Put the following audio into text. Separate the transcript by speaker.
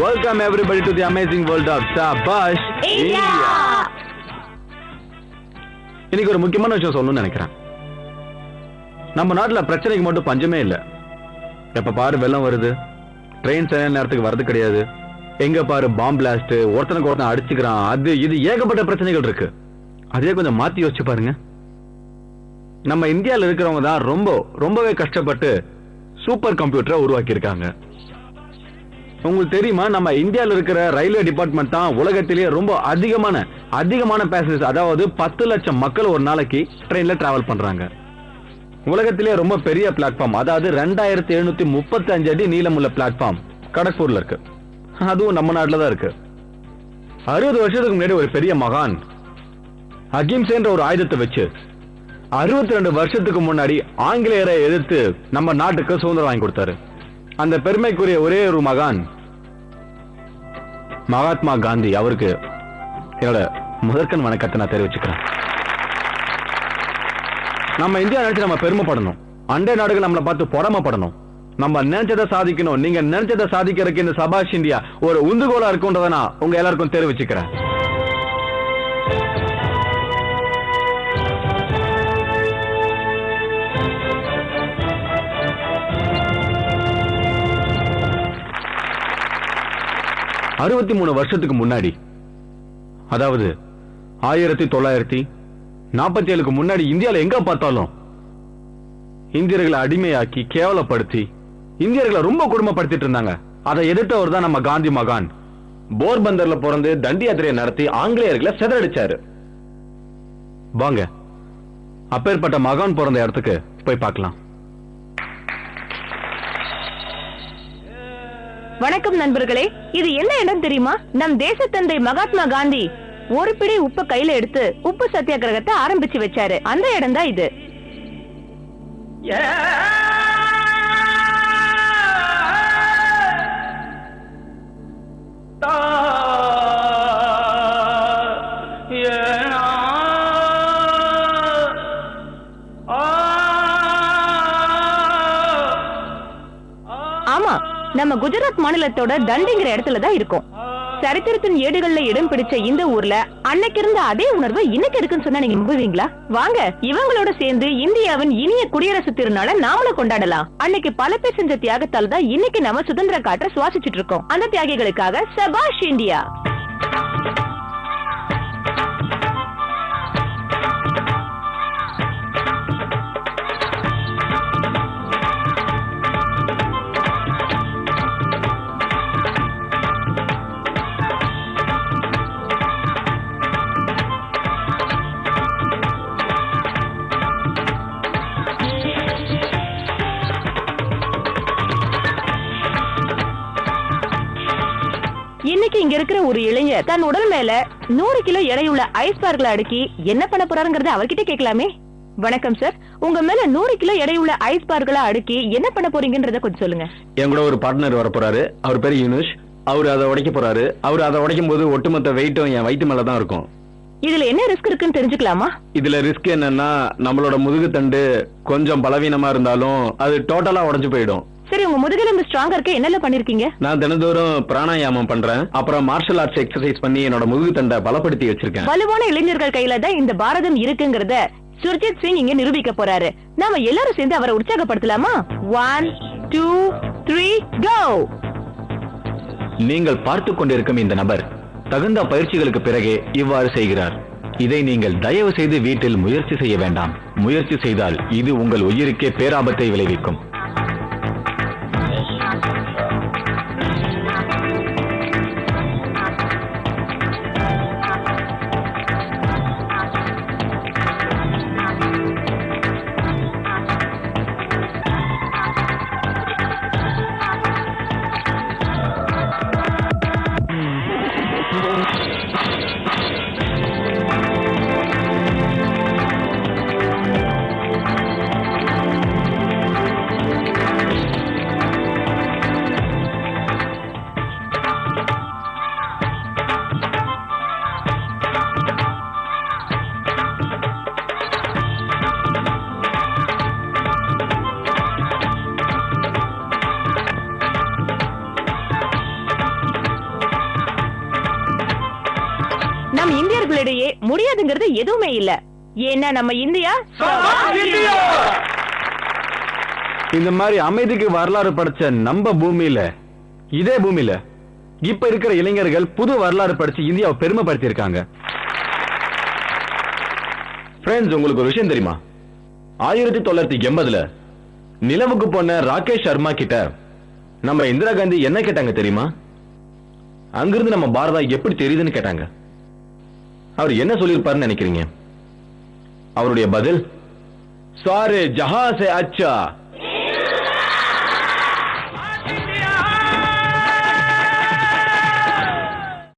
Speaker 1: Welcome everybody to the amazing world of Shabash India. இன்னைக்கு ஒரு முக்கியமான விஷயம் சொல்லணும்னு நினைக்கிறேன். நம்ம நாட்டுல பிரச்சனைக்கு மட்டும் பஞ்சமே இல்ல. எப்ப பாரு வெள்ளம் வருது, ட்ரெயின் சரியான நேரத்துக்கு வரது கிடையாது, எங்க பாரு பாம் பிளாஸ்ட், ஒருத்தனுக்கு ஒருத்தன் அடிச்சுக்கிறான், அது இது ஏகப்பட்ட பிரச்சனைகள் இருக்கு. அதே கொஞ்சம் மாத்தி யோசிச்சு பாருங்க. நம்ம இந்தியாவில் இருக்கிறவங்க தான் ரொம்பவே கஷ்டப்பட்டு சூப்பர் கம்ப்யூட்டரை உருவாக்கி இருக்காங்க. உங்களுக்கு தெரியுமா, நம்ம இந்தியாவில் இருக்கிற ரயில்வே டிபார்ட்மெண்ட் தான் உலகத்திலேயே ரொம்ப அதிகமான பேசஞ்சர்ஸ், அதாவது 10 லட்சம் மக்கள் ஒரு நாளைக்கு ட்ரெயின்ல டிராவல் பண்றாங்க. உலகத்திலேயே ரொம்ப பெரிய பிளாட்ஃபார்ம், அதாவது 2735 அடி நீளமுள்ள பிளாட்ஃபார்ம் கடக்பூர்ல இருக்கு. அதுவும் நம்ம நாட்டில் தான் இருக்கு. 60 வருஷத்துக்கு முன்னாடி ஒரு பெரிய மகான் அகிம்சைன்ற ஒரு ஆயுதத்தை வச்சு 62 வருஷத்துக்கு முன்னாடி ஆங்கிலேயரை எதிர்த்து நம்ம நாட்டுக்கு சுதந்திரம் வாங்கி கொடுத்தாரு. அந்த பெருமைக்குரிய ஒரே ஒரு மகான் மகாத்மா காந்தி. அவருக்கு என்னோட முதற்கண் வணக்கத்தை நான் தெரிவிச்சுக்கிறேன். நம்ம இந்தியா நினைச்சு நம்ம பெருமைப்படணும். அண்டை நாடுகள் நம்மளை பார்த்து பொறாமப்படணும். நம்ம நினைச்சதை சாதிக்கணும். நீங்க நினைச்சதை சாதிக்கிறதுக்கு இந்த சபாஷ் இந்தியா ஒரு உந்துகோலா இருக்குன்றதை நான் உங்க எல்லாருக்கும் தெரிவிச்சுக்கிறேன். அறுபத்தி 3 வருஷத்துக்கு முன்னாடி, அதாவது 1947க்கு முன்னாடி இந்தியாவில் எங்க பார்த்தாலும் இந்தியர்களை அடிமையாக்கி கேவலப்படுத்தி இந்தியர்களை ரொம்ப கொடுமைப்படுத்திட்டு இருந்தாங்க. அதை எதிர்த்தவர் தான் நம்ம காந்தி மகான். போர்பந்தர்ல பிறந்து தண்டி யாத்திரையை நடத்தி ஆங்கிலேயர்களை சிதறடிச்சாரு. வாங்க அப்பேற்பட்ட மகான் பிறந்த இடத்துக்கு போய் பார்க்கலாம்.
Speaker 2: வணக்கம் நண்பர்களே, இது என்ன இடம் தெரியுமா? நம் தேசத்தந்தை மகாத்மா காந்தி ஒரு பிடி உப்பு கையில எடுத்து உப்பு சத்தியாகிரகத்தை ஆரம்பிச்சு வச்சாரு. அந்த இடம் தான் இது. ஆமா, நம்ம குஜராத் மாநிலத்தோட தண்டிங்கிற இடத்துல தான் இருக்கும். சரித்திரத்தின் ஏடுகள்ல இடம் பிடிச்ச இந்த ஊர்ல அன்னைக்கு இருந்த அதே உணர்வு இன்னைக்கு இருக்குன்னு சொன்னா நீங்க நம்புவீங்களா? வாங்க இவங்களோட சேர்ந்து இந்தியாவின் இனிய குடியரசு திருநாளை நாமளும் கொண்டாடலாம். அன்னைக்கு பல பேர் செஞ்ச தியாகத்தால் தான் இன்னைக்கு நம்ம சுதந்திர காற்றை சுவாசிச்சுட்டு இருக்கோம். அந்த தியாகிகளுக்காக சபாஷ் இந்தியா. இன்னைக்கு இங்க இருக்கிற ஒரு இளைஞர் தன் உடல் மேல 100 கிலோ எடையுள்ள ஐஸ் பார்களை அடுக்கி என்ன பண்ண போறாருங்கறத அவர்கிட்ட கேட்கலாமே. வணக்கம் சார், உங்க மேல 100 கிலோ எடையுள்ள ஐஸ் பார்களை அடுக்கி என்ன பண்ண போறீங்கன்றத கொஞ்சம் சொல்லுங்க.
Speaker 1: என் கூட ஒரு பார்ட்னர் வர போறாரு. அவர் பேரு யூனுஷ். அவர் அதை உடைக்க போறாரு. அவர் அதை உடைக்கும் போது ஒட்டுமொத்த வெயிட்டும் என் வயிற்று மேலதான் இருக்கும்.
Speaker 2: இதுல என்ன ரிஸ்க் இருக்குன்னு தெரிஞ்சுக்கலாமா?
Speaker 1: இதுல ரிஸ்க் என்னன்னா, நம்மளோட முதுகு தண்டு கொஞ்சம் பலவீனமா இருந்தாலும் அது டோட்டலா உடைஞ்சு போயிடும்.
Speaker 2: சரி, உங்க முதுகெலும்பு ஸ்ட்ராங்கா இருக்க என்னெல்லாம் பண்ணிருக்கீங்க?
Speaker 1: நான் தினந்தோறும் பிராணாயாமம் பண்றேன். அப்புறம் மார்ஷல் ஆர்ட்ஸ் எக்ஸசைஸ் பண்ணி என்னோட முதுகு தண்டை பலப்படுத்தி வச்சிருக்கேன்.
Speaker 2: வலுவான இளைஞர்கள் கையில தான் இந்த பாரதம் இருக்குங்கிறத சுர்ஜித் சிங் இங்க நிரூபிக்க போறாரு. நாம எல்லாரும் சேர்ந்து அவரை உற்சாகப்படுத்தலாமா? 1 2 3 கோ.
Speaker 1: நீங்கள் பார்த்து கொண்டிருக்கும் இந்த நபர் தகுந்த பயிற்சிகளுக்கு பிறகே இவ்வாறு செய்கிறார். இதை நீங்கள் தயவு செய்து வீட்டில் முயற்சி செய்ய வேண்டாம். முயற்சி செய்தால் இது உங்கள் உயிருக்கே பேராபத்தை விளைவிக்கும்.
Speaker 2: நம்ம இந்தியர்களிடையே முடியாதுங்கிறது எதுவுமே இல்ல. ஏன்னா நம்ம இந்தியா
Speaker 1: இந்த மாதிரி அமைதிக்கு வரலாறு படைச்ச நம்ம பூமியில, இதே பூமியில இப்ப இருக்கிற இளைஞர்கள் புது வரலாறு படிச்சு இந்தியாவை பெருமைப்படுத்தி இருக்காங்க. ஃப்ரெண்ட்ஸ், உங்களுக்கு ஒரு விஷயம் தெரியுமா? 1980ல நிலவுக்கு போன ராகேஷ் சர்மா கிட்ட நம்ம இந்திரா காந்தி என்ன கேட்டாங்க தெரியுமா? அங்கிருந்து நம்ம பாரதம் எப்படி தெரியுதுன்னு கேட்டாங்க. அவர் என்ன சொல்லியிருப்பாருன்னு நினைக்கிறீங்க? அவருடைய பதில், சாரே ஜஹான் சே அச்சா